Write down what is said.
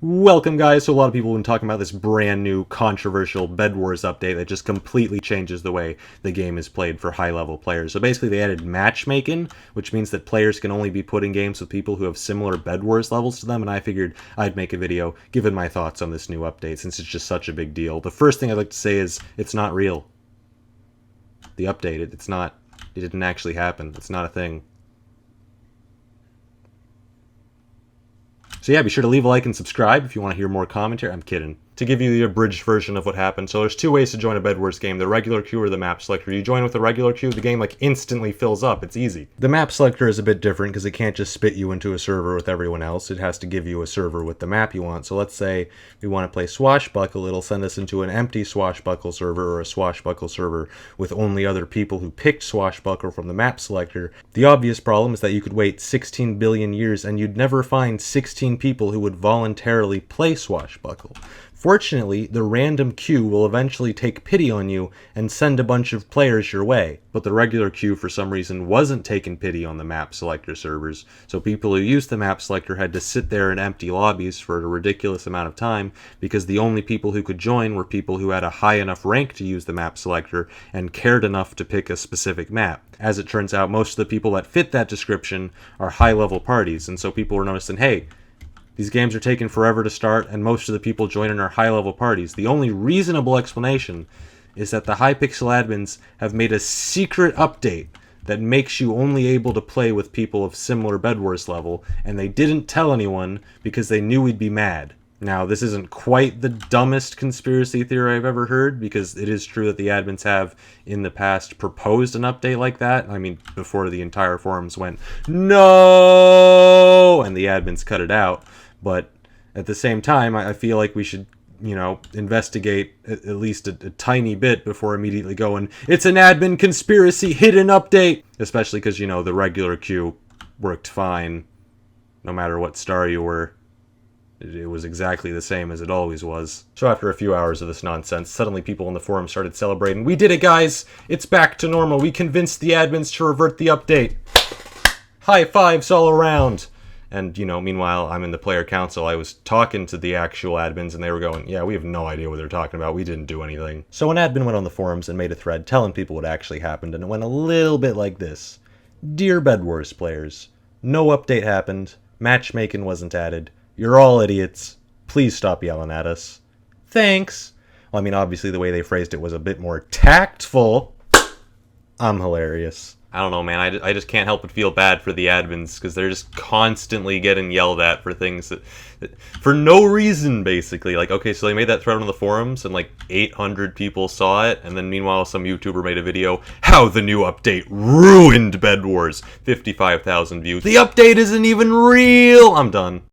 Welcome guys, so a lot of people have been talking about this brand new controversial bedwars update that just completely changes the way the game is played for high level players. So basically they added matchmaking, which means that players can only be put in games with people who have similar bedwars levels to them, and I figured I'd make a video giving my thoughts on this new update since it's just such a big deal. The first thing I'd like to say is it's not real. The update, it didn't actually happen. It's not a thing. So yeah, be sure to leave a like and subscribe if you want to hear more commentary. I'm kidding. To give you the abridged version of what happened. So there's two ways to join a bedwars game, the regular queue or the map selector. You join with the regular queue, the game instantly fills up. It's easy. The map selector is a bit different because it can't just spit you into a server with everyone else. It has to give you a server with the map you want. So let's say we want to play Swashbuckle. It'll send us into an empty Swashbuckle server or a Swashbuckle server with only other people who picked Swashbuckle from the map selector. The obvious problem is that you could wait 16 billion years and you'd never find 16 people who would voluntarily play Swashbuckle. Fortunately, the random queue will eventually take pity on you and send a bunch of players your way, but the regular queue for some reason wasn't taking pity on the map selector servers, so people who used the map selector had to sit there in empty lobbies for a ridiculous amount of time because the only people who could join were people who had a high enough rank to use the map selector and cared enough to pick a specific map. As it turns out, most of the people that fit that description are high-level parties, and so people were noticing, hey, these games are taking forever to start, and most of the people joining are high-level parties. The only reasonable explanation is that the Hypixel admins have made a secret update that makes you only able to play with people of similar bedwars level, and they didn't tell anyone because they knew we'd be mad. Now, this isn't quite the dumbest conspiracy theory I've ever heard, because it is true that the admins have, in the past, proposed an update like that. I mean, before the entire forums went, no, and the admins cut it out. But at the same time, I feel like we should, investigate at least a tiny bit before immediately going, it's an admin conspiracy hidden update! Especially because, the regular queue worked fine, no matter what star you were. It was exactly the same as it always was. So after a few hours of this nonsense, suddenly people in the forum started celebrating. We did it, guys! It's back to normal. We convinced the admins to revert the update. High fives all around! And, meanwhile, I'm in the player council. I was talking to the actual admins, and they were going, yeah, we have no idea what they're talking about. We didn't do anything. So an admin went on the forums and made a thread telling people what actually happened, and it went a little bit like this. Dear bedwars players, no update happened. Matchmaking wasn't added. You're all idiots. Please stop yelling at us. Thanks. Well, I mean, obviously the way they phrased it was a bit more tactful. I'm hilarious. I don't know, man. I just can't help but feel bad for the admins because they're just constantly getting yelled at for things that for no reason, basically. Like, okay, so they made that thread on the forums and 800 people saw it, and then meanwhile some YouTuber made a video, how the new update ruined bedwars. 55,000 views. The update isn't even real! I'm done.